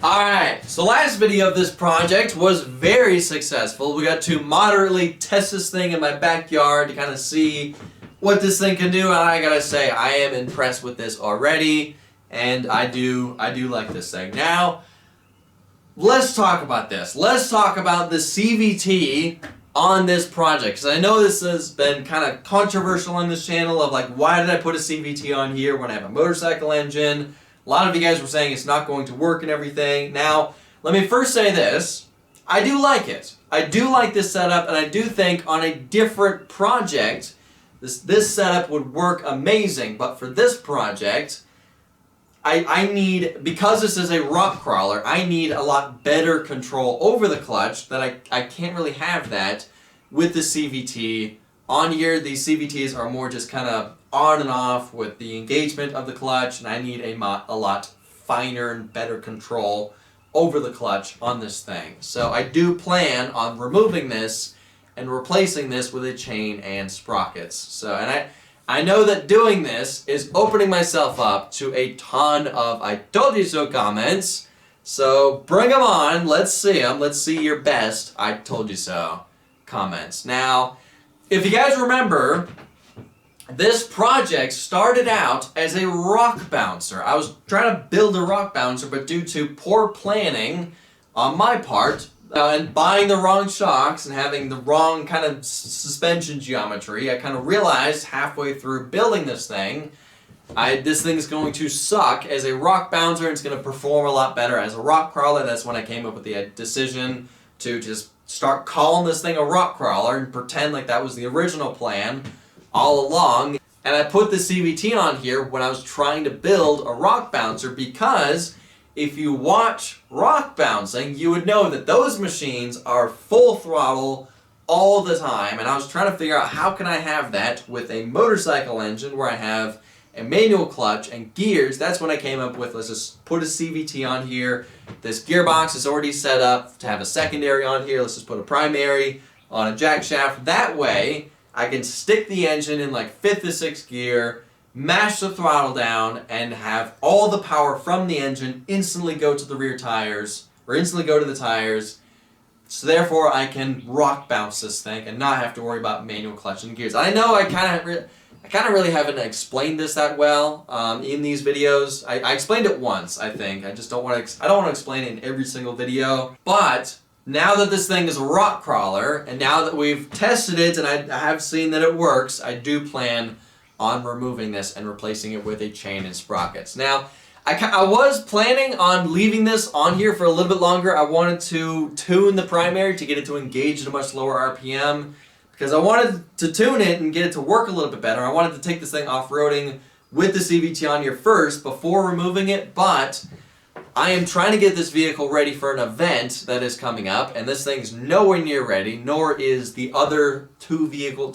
Alright, so last video of this project was very successful. We got to moderately test this thing in my backyard to kind of see what this thing can do, and I gotta say, I am impressed with this already, and I do like this thing. Now, let's talk about this. Let's talk about the CVT on this project, because I know this has been kind of controversial on this channel of like, why did I put a CVT on here when I have a motorcycle engine? A lot of you guys were saying it's not going to work and everything. Now, let me first say this. I do like it. I do like this setup, and I do think on a different project, this setup would work amazing. But for this project, I need, because this is a rock crawler, I need a lot better control over the clutch that I can't really have that with the CVT. On here, these CVTs are more just kind of on and off with the engagement of the clutch, and I need a lot finer and better control over the clutch on this thing. So I do plan on removing this and replacing this with a chain and sprockets. So, and I know that doing this is opening myself up to a ton of "I told you so" comments. So bring them on. Let's see them. Let's see your best "I told you so" comments. Now, if you guys remember, this project started out as a rock bouncer. I was trying to build a rock bouncer, but due to poor planning on my part, and buying the wrong shocks and having the wrong kind of suspension geometry, I kind of realized halfway through building this thing, this thing's going to suck as a rock bouncer, and it's going to perform a lot better as a rock crawler. That's when I came up with the decision to just start calling this thing a rock crawler and pretend like that was the original plan all along. And I put the CVT on here when I was trying to build a rock bouncer, because if you watch rock bouncing, you would know that those machines are full throttle all the time. And I was trying to figure out, how can I have that with a motorcycle engine where I have a manual clutch and gears? That's when I came up with, let's just put a CVT on here. This gearbox is already set up to have a secondary on here. Let's just put a primary on a jack shaft. That way, I can stick the engine in like 5th to 6th gear, mash the throttle down, and have all the power from the engine instantly go to the rear tires, or instantly go to the tires. So therefore, I can rock bounce this thing and not have to worry about manual clutch and gears. I know I kind of really haven't explained this that well in these videos. I explained it once, I think. I just don't want to. I don't want to explain it in every single video. But now that this thing is a rock crawler, and now that we've tested it and I have seen that it works, I do plan on removing this and replacing it with a chain and sprockets. Now, I was planning on leaving this on here for a little bit longer. I wanted to tune the primary to get it to engage at a much lower RPM, because I wanted to tune it and get it to work a little bit better. I wanted to take this thing off-roading with the CVT on here first before removing it, but I am trying to get this vehicle ready for an event that is coming up, and this thing's nowhere near ready, nor is the other two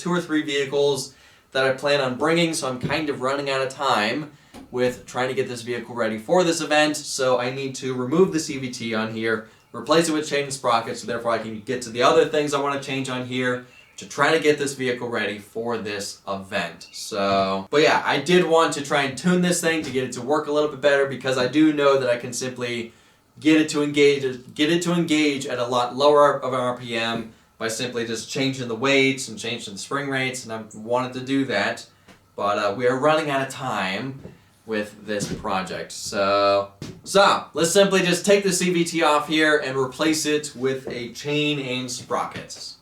or three vehicles that I plan on bringing, so I'm kind of running out of time with trying to get this vehicle ready for this event. So I need to remove the CVT on here, replace it with chain and sprockets, so therefore I can get to the other things I want to change on here to try to get this vehicle ready for this event. So, but yeah, I did want to try and tune this thing to get it to work a little bit better, because I do know that I can simply get it to engage at a lot lower of an RPM by simply just changing the weights and changing the spring rates, and I wanted to do that, but we are running out of time with this project. So let's simply just take the CVT off here and replace it with a chain and sprockets.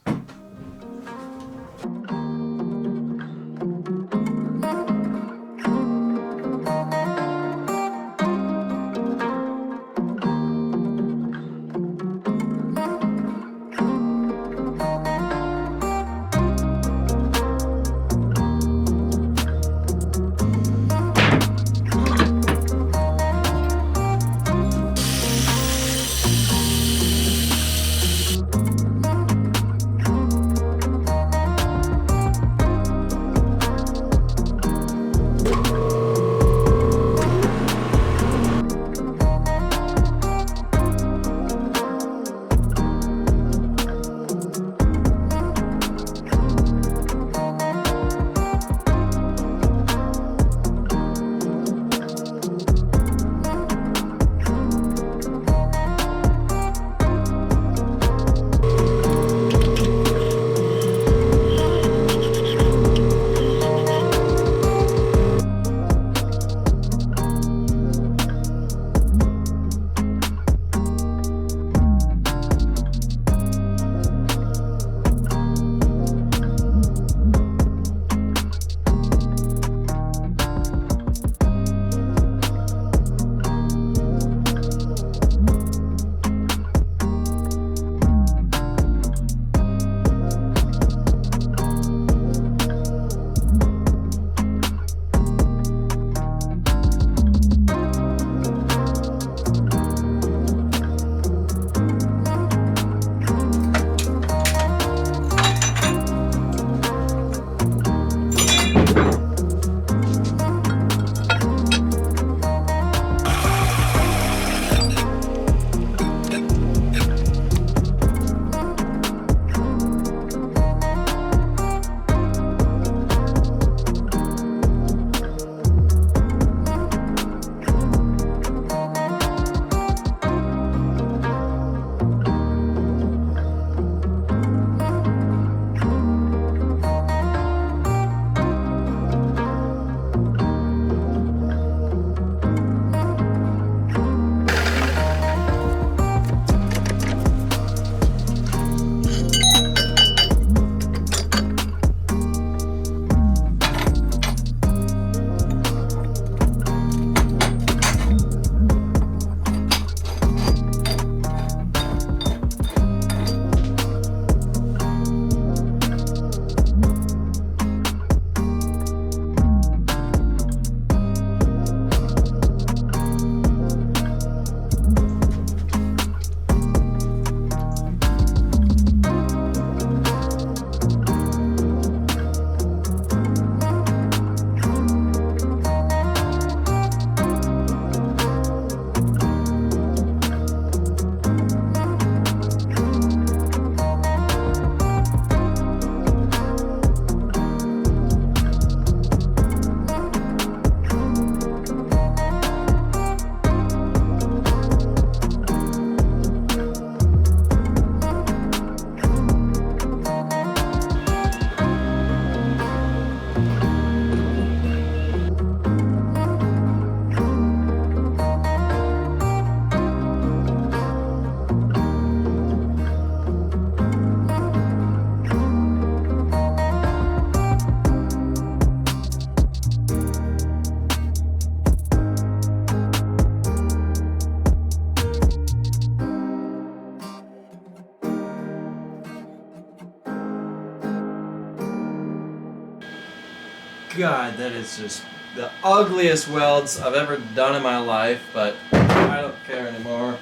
God, that is just the ugliest welds I've ever done in my life, but I don't care anymore.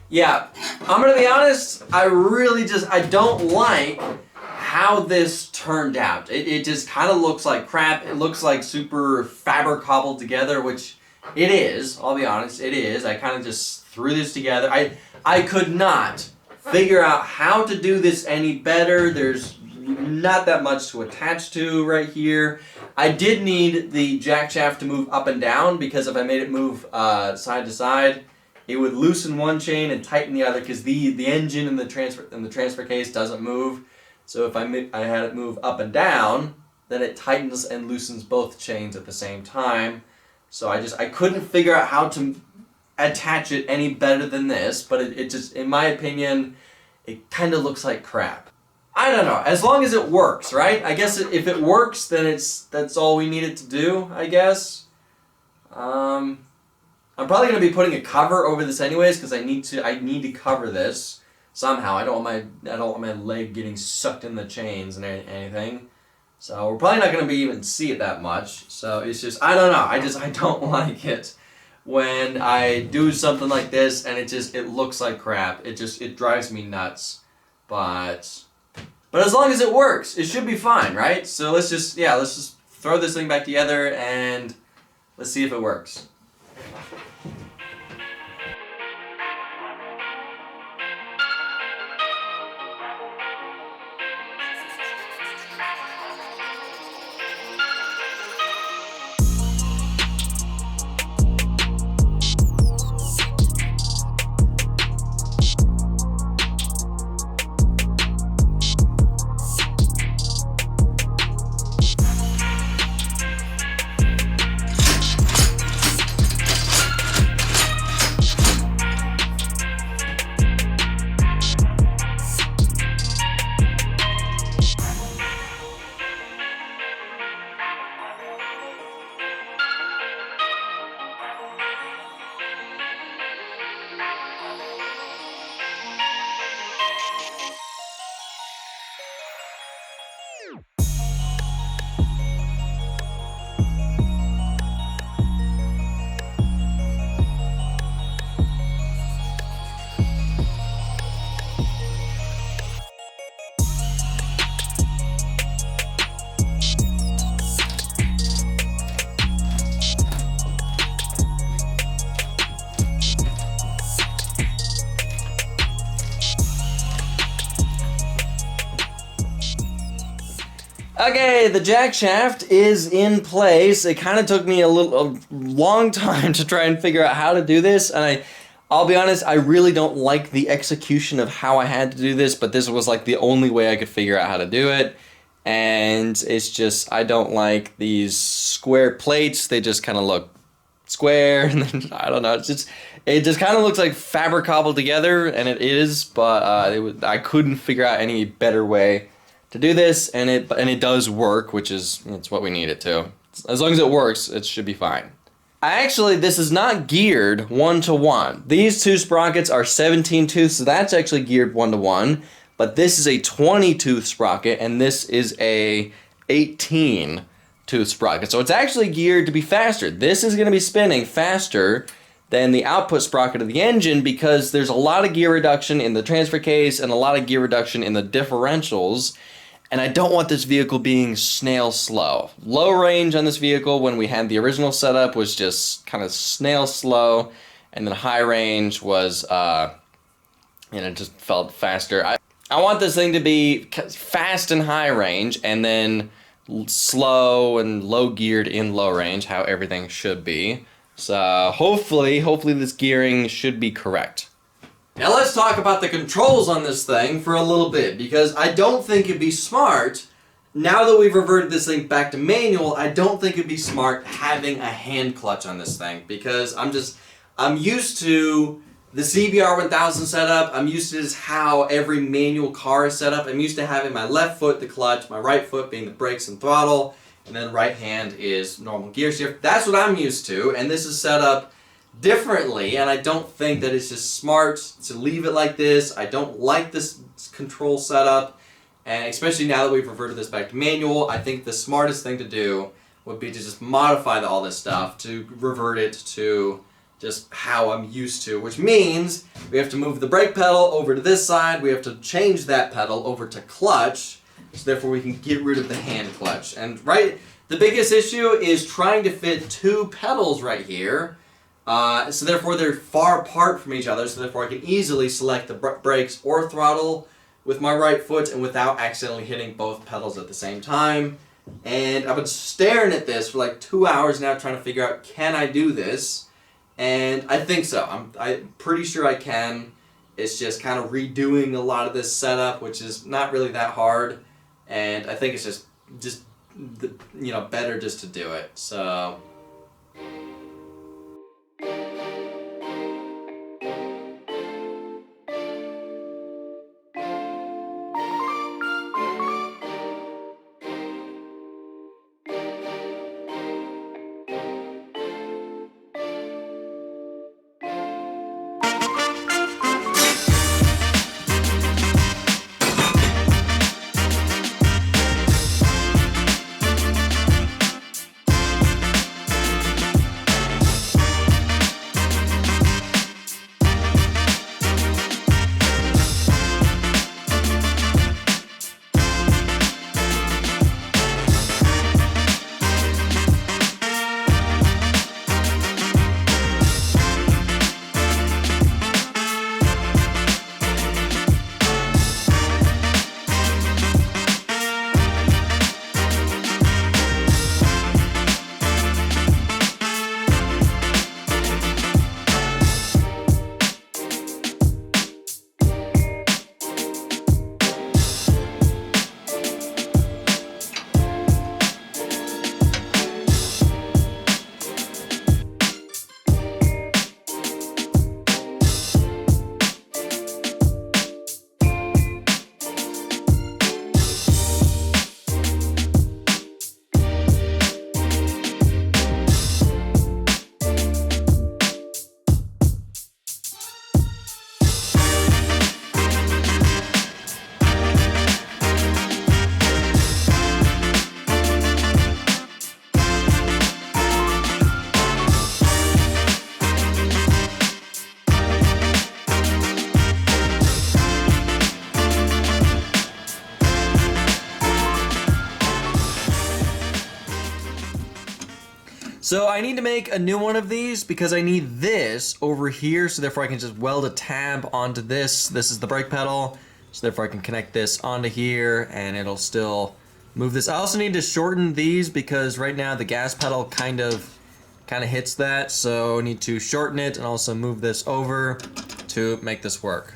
Yeah, I'm gonna be honest, I don't like how this turned out. It just kind of looks like crap. It looks like super fabric cobbled together, which it is, I'll be honest, it is. I kind of just threw this together. I could not figure out how to do this any better. There's not that much to attach to right here. I did need the jack shaft to move up and down, because if I made it move side to side, it would loosen one chain and tighten the other, because the engine in the transfer case doesn't move. So if I had it move up and down, then it tightens and loosens both chains at the same time. So I couldn't figure out how to attach it any better than this, but it just, in my opinion, it kind of looks like crap. I don't know, as long as it works, right? I guess if it works, then that's all we need it to do, I guess. I'm probably going to be putting a cover over this anyways, because I need to cover this somehow. I don't want my leg getting sucked in the chains and anything. So we're probably not going to be even see it that much. So it's just, I don't know. I don't like it when I do something like this and it looks like crap. It drives me nuts. But as long as it works, it should be fine, right? So let's just throw this thing back together and let's see if it works. Okay, the jack shaft is in place. It kind of took me a long time to try and figure out how to do this, and I'll be honest, I really don't like the execution of how I had to do this, but this was like the only way I could figure out how to do it. And it's just, I don't like these square plates. They just kind of look square, and then, I don't know, it just kind of looks like fabric cobbled together, and it is, but I couldn't figure out any better way to do this, and it does work, which is, it's what we need it to. As long as it works, it should be fine. This is not geared 1-to-1. These two sprockets are 17 tooth, so that's actually geared 1-to-1. But this is a 20 tooth sprocket, and this is a 18 tooth sprocket. So it's actually geared to be faster. This is going to be spinning faster than the output sprocket of the engine because there's a lot of gear reduction in the transfer case and a lot of gear reduction in the differentials. And I don't want this vehicle being snail slow. Low range on this vehicle when we had the original setup was just kind of snail slow, and then high range was, just felt faster. I want this thing to be fast and high range, and then slow and low geared in low range, how everything should be. So hopefully this gearing should be correct. Now let's talk about the controls on this thing for a little bit, because I don't think it'd be smart, now that we've reverted this thing back to manual, I don't think it'd be smart having a hand clutch on this thing, because I'm used to the CBR 1000 setup. I'm used to just how every manual car is set up. I'm used to having my left foot the clutch, my right foot being the brakes and throttle, and then right hand is normal gear shift. That's what I'm used to, and this is set up differently, and I don't think that it's just smart to leave it like this. I don't like this control setup, and especially now that we've reverted this back to manual, I think the smartest thing to do would be to just modify all this stuff to revert it to just how I'm used to, which means we have to move the brake pedal over to this side, we have to change that pedal over to clutch, so therefore we can get rid of the hand clutch. And the biggest issue is trying to fit two pedals right here, so therefore they're far apart from each other, so therefore I can easily select the brakes or throttle with my right foot and without accidentally hitting both pedals at the same time. And I've been staring at this for like 2 hours now trying to figure out, can I do this? And I think so. I'm pretty sure I can. It's just kind of redoing a lot of this setup, which is not really that hard. And I think it's just better just to do it. So So I need to make a new one of these because I need this over here, so therefore I can just weld a tab onto this. This is the brake pedal, so therefore I can connect this onto here and it'll still move this. I also need to shorten these because right now the gas pedal kind of hits that, so I need to shorten it and also move this over to make this work.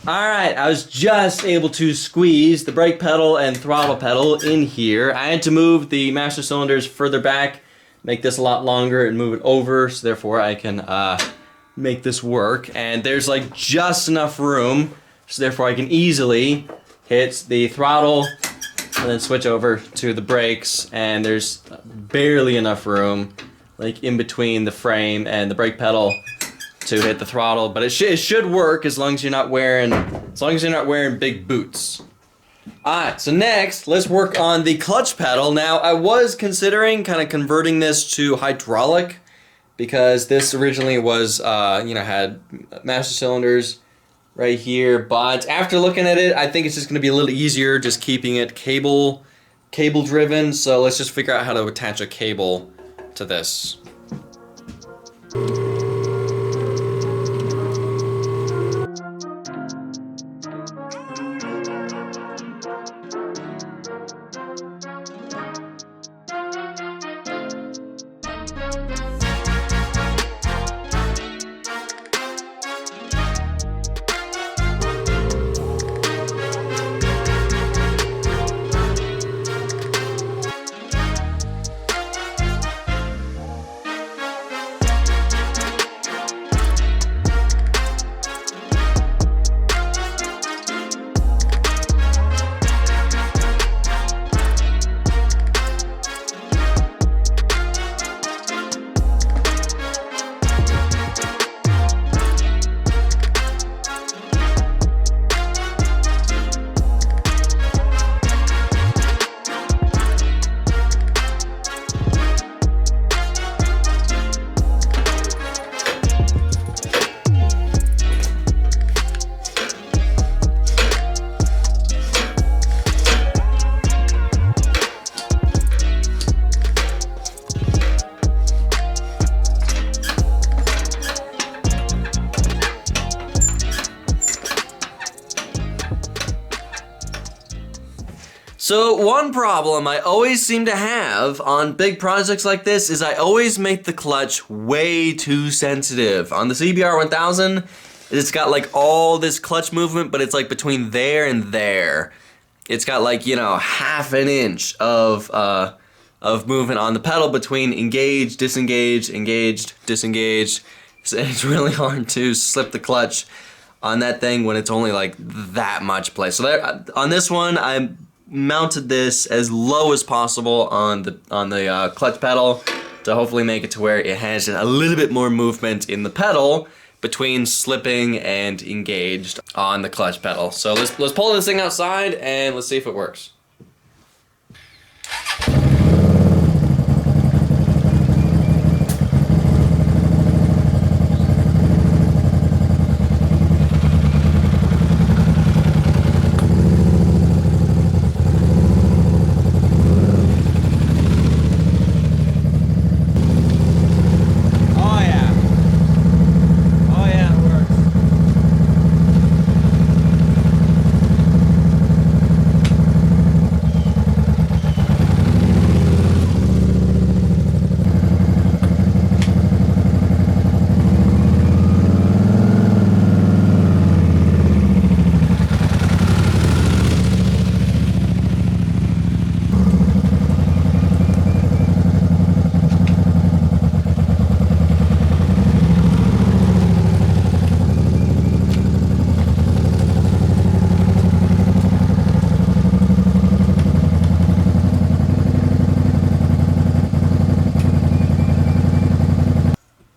Alright, I was just able to squeeze the brake pedal and throttle pedal in here. I had to move the master cylinders further back, make this a lot longer, and move it over, so therefore I can make this work. And there's like just enough room, so therefore I can easily hit the throttle and then switch over to the brakes, and there's barely enough room like in between the frame and the brake pedal to hit the throttle, but it should work as long as you're not wearing big boots. Alright, so next let's work on the clutch pedal. Now I was considering kind of converting this to hydraulic because this originally was had master cylinders right here, but after looking at it, I think it's just going to be a little easier just keeping it cable driven. So let's just figure out how to attach a cable to this. So one problem I always seem to have on big projects like this is I always make the clutch way too sensitive. On the CBR 1000, it's got like all this clutch movement, but it's like between there and there. It's got like, half an inch of movement on the pedal between engaged, disengaged, engaged, disengaged. So it's really hard to slip the clutch on that thing when it's only like that much play. So on this one, I mounted this as low as possible on the clutch pedal to hopefully make it to where it has a little bit more movement in the pedal between slipping and engaged on the clutch pedal. So let's pull this thing outside and let's see if it works.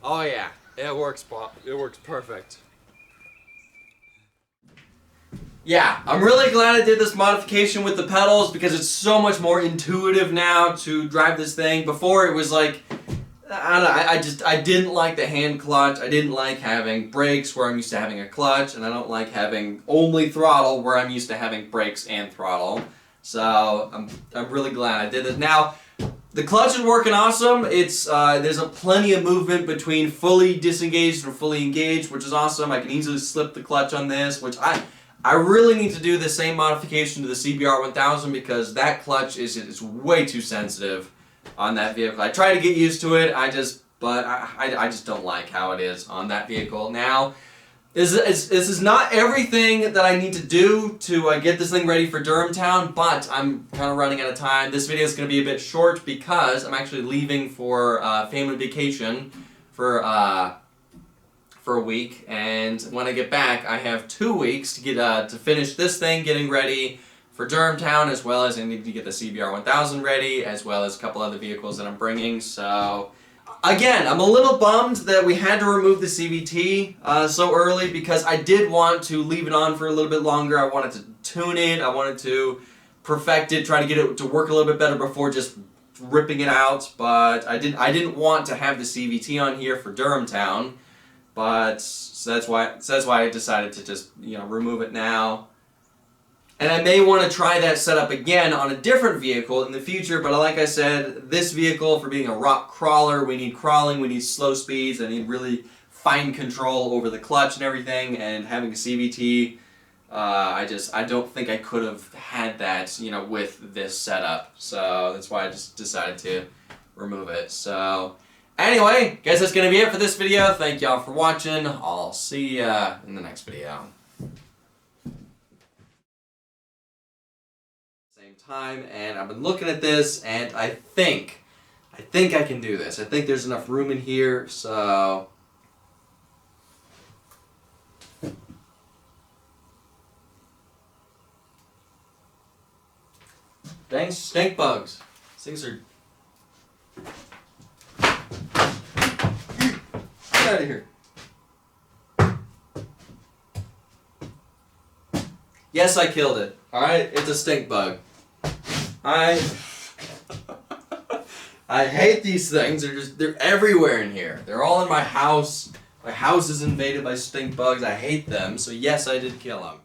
Oh yeah, it works, Pop. It works perfect. Yeah, I'm really glad I did this modification with the pedals because it's so much more intuitive now to drive this thing. Before it was like, I don't know, I didn't like the hand clutch. I didn't like having brakes where I'm used to having a clutch, and I don't like having only throttle where I'm used to having brakes and throttle. So I'm really glad I did this. Now, the clutch is working awesome. It's there's plenty of movement between fully disengaged and fully engaged, which is awesome. I can easily slip the clutch on this, which I really need to do the same modification to the CBR 1000 because that clutch is way too sensitive on that vehicle. I try to get used to it, but I just don't like how it is on that vehicle. Now, This is not everything that I need to do to get this thing ready for Durham Town, but I'm kind of running out of time. This video is going to be a bit short because I'm actually leaving for family vacation for a week, and when I get back, I have 2 weeks to get to finish this thing, getting ready for Durham Town, as well as I need to get the CBR 1000 ready, as well as a couple other vehicles that I'm bringing. So again, I'm a little bummed that we had to remove the CVT so early, because I did want to leave it on for a little bit longer. I wanted to tune it, I wanted to perfect it, try to get it to work a little bit better before just ripping it out, but I didn't want to have the CVT on here for Durham Town, but so that's why I decided to just, you know, remove it now. And I may want to try that setup again on a different vehicle in the future, but like I said, this vehicle, for being a rock crawler, we need crawling, we need slow speeds, I need really fine control over the clutch and everything, and having a CVT, I don't think I could have had that, you know, with this setup. So that's why I just decided to remove it. So anyway, guys, that's going to be it for this video. Thank y'all for watching. I'll see ya in the next video. Time, and I've been looking at this, and I think I can do this. I think there's enough room in here, so dang stink bugs. These things are get out of here. Yes, I killed it. Alright, it's a stink bug. I hate these things. They're everywhere in here. They're all in my house. My house is invaded by stink bugs. I hate them. So yes, I did kill them.